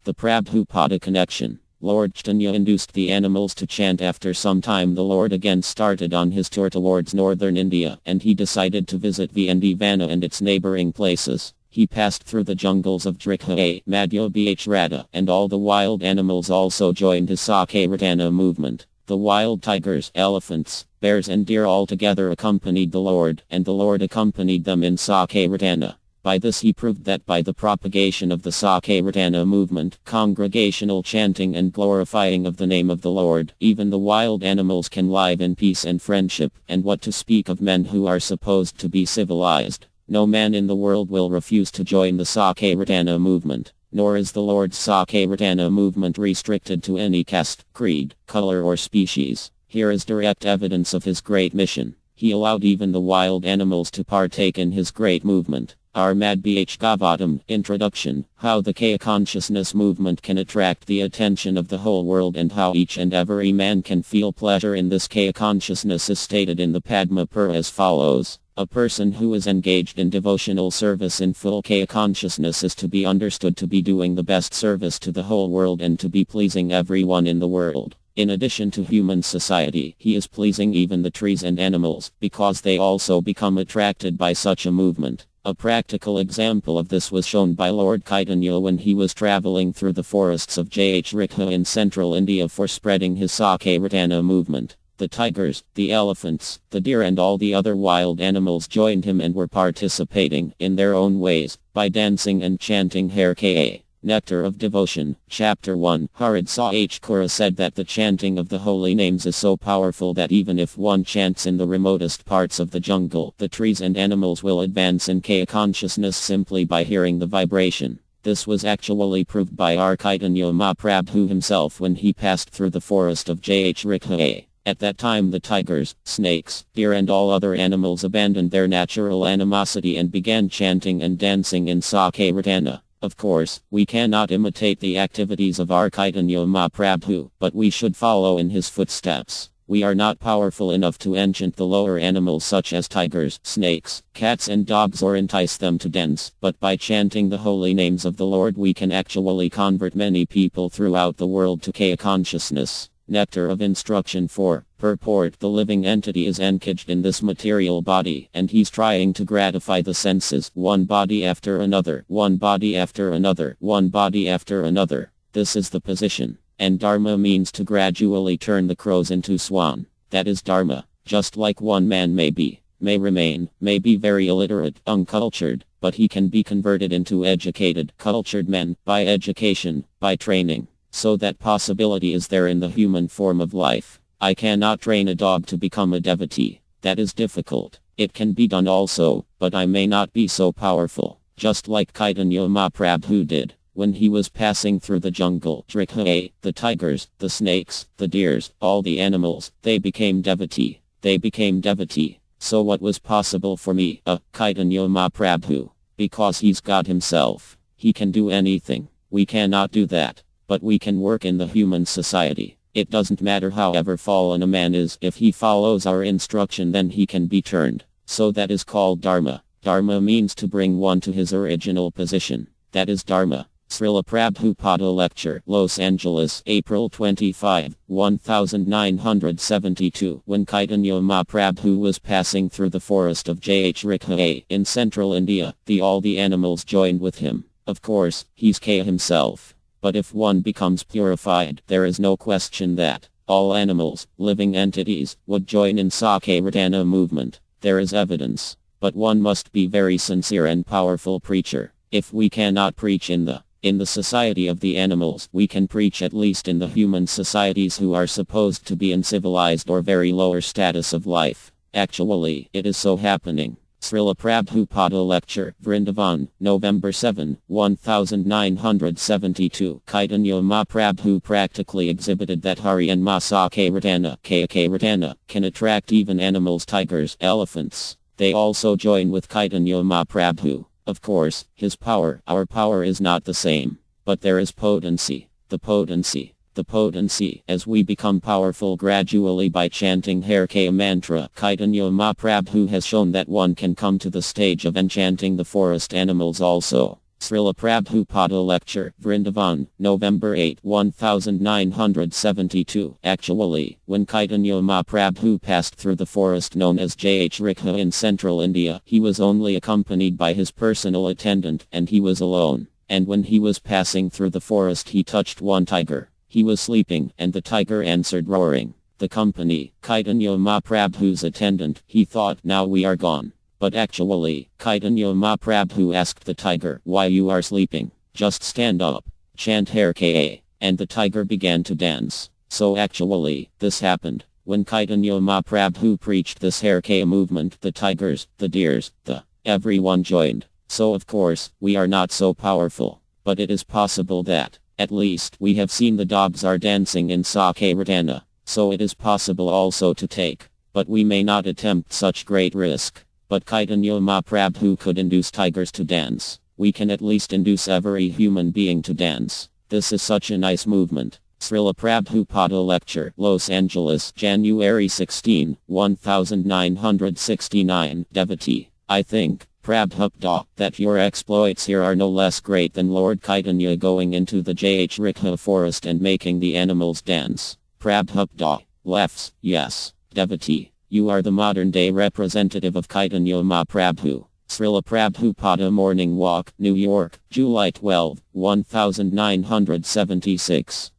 The Prabhupada connection. Lord Chaitanya induced the animals to chant. After some time the Lord again started on his tour towards northern India, and he decided to visit Vindhyavana and its neighboring places. He passed through the jungles of Drikha, Madhya Bhrada, and all the wild animals also joined his Sankirtana movement. The wild tigers, elephants, bears and deer all together accompanied the Lord, and the Lord accompanied them in Sankirtana. By this he proved that by the propagation of the Sankirtana movement, congregational chanting and glorifying of the name of the Lord, even the wild animals can live in peace and friendship, and what to speak of men who are supposed to be civilized. No man in the world will refuse to join the Sankirtana movement, nor is the Lord's Sankirtana movement restricted to any caste, creed, color or species. Here is direct evidence of his great mission. He allowed even the wild animals to partake in his great movement. Armad Bhgavatam, Introduction, How the Kaya Consciousness Movement Can Attract the Attention of the Whole World and How Each and Every Man Can Feel Pleasure in this Kaya Consciousness is stated in the Padma Pura as follows. A person who is engaged in devotional service in full Kaya consciousness is to be understood to be doing the best service to the whole world and to be pleasing everyone in the world. In addition to human society, he is pleasing even the trees and animals, because they also become attracted by such a movement. A practical example of this was shown by Lord Chaitanya when he was traveling through the forests of Drikha in central India for spreading his Sankirtana movement. The tigers, the elephants, the deer and all the other wild animals joined him and were participating, in their own ways, by dancing and chanting Har Ka. Nectar of Devotion, Chapter 1. Harid Sah Kura said that the chanting of the holy names is so powerful that even if one chants in the remotest parts of the jungle, the trees and animals will advance in Kaya consciousness simply by hearing the vibration. This was actually proved by our Chaitanya Mahaprabhu himself when he passed through the forest of Drikha. At that time the tigers, snakes, deer and all other animals abandoned their natural animosity and began chanting and dancing in Sankirtana. Of course, we cannot imitate the activities of our Chaitanya Mahaprabhu, but we should follow in his footsteps. We are not powerful enough to enchant the lower animals such as tigers, snakes, cats and dogs or entice them to dance, but by chanting the holy names of the Lord we can actually convert many people throughout the world to Kaya consciousness. Nectar of Instruction 4. Purport. The living entity is encaged in this material body, and he's trying to gratify the senses, one body after another, one body after another, one body after another. This is the position. And Dharma means to gradually turn the crows into swan. That is Dharma. Just like one man may remain, may be very illiterate, uncultured, but he can be converted into educated, cultured men, by education, by training. So that possibility is there in the human form of life. I cannot train a dog to become a devotee. That is difficult. It can be done also, but I may not be so powerful. Just like Chaitanya Mahaprabhu did. When he was passing through the jungle, Drikha, the tigers, the snakes, the deers, all the animals, they became devotee. They became devotee. So what was possible for me, Chaitanya Mahaprabhu? Because he's God himself. He can do anything. We cannot do that. But we can work in the human society. It doesn't matter however fallen a man is, if he follows our instruction then he can be turned. So that is called Dharma. Dharma means to bring one to his original position. That is Dharma. Srila Prabhupada Lecture, Los Angeles, April 25, 1972. When Chaitanya Mahaprabhu was passing through the forest of Drikha in central India, all the animals joined with him. Of course, he's Kaya himself. But if one becomes purified, there is no question that all animals, living entities, would join in Sankirtana movement. There is evidence. But one must be very sincere and powerful preacher. If we cannot preach in the society of the animals, we can preach at least in the human societies who are supposed to be in civilized or very lower status of life. Actually, it is so happening. Srila Prabhupada Lecture, Vrindavan, November 7, 1972. Chaitanya Mahaprabhu practically exhibited that Hari and Sankirtana, Kaya can attract even animals, tigers, elephants. They also join with Chaitanya Mahaprabhu. Of course, his power, our power is not the same. But there is potency. The potency, as we become powerful gradually by chanting Har Ka mantra. Chaitanya Mahaprabhu has shown that one can come to the stage of enchanting the forest animals also. Srila Prabhupada Lecture, Vrindavan, November 8, 1972. Actually, when Chaitanya Mahaprabhu passed through the forest known as Jayachrikha in central India, he was only accompanied by his personal attendant, and he was alone. And when he was passing through the forest, he touched one tiger. He was sleeping, and the tiger answered roaring. The company, Chaitanya Mahaprabhu's attendant, he thought, now we are gone. But actually, Chaitanya Mahaprabhu asked the tiger, why you are sleeping? Just stand up. Chant Har Ka. And the tiger began to dance. So actually, this happened. When Chaitanya Mahaprabhu preached this Har Ka movement, the tigers, the deers, everyone joined. So of course, we are not so powerful. But it is possible that, at least, we have seen the dogs are dancing in Sankirtana. So it is possible also to take. But we may not attempt such great risk. But Chaitanya Mahaprabhu could induce tigers to dance. We can at least induce every human being to dance. This is such a nice movement. Srila Prabhupada Lecture, Los Angeles, January 16, 1969. Devotee. I think, Prabhupada, that your exploits here are no less great than Lord Chaitanya going into the Jayachrikha forest and making the animals dance. Prabhupada. Laughs. Yes. Devotee. You are the modern-day representative of Chaitanya Mahaprabhu. Srila Prabhupada Morning Walk, New York, July 12, 1976.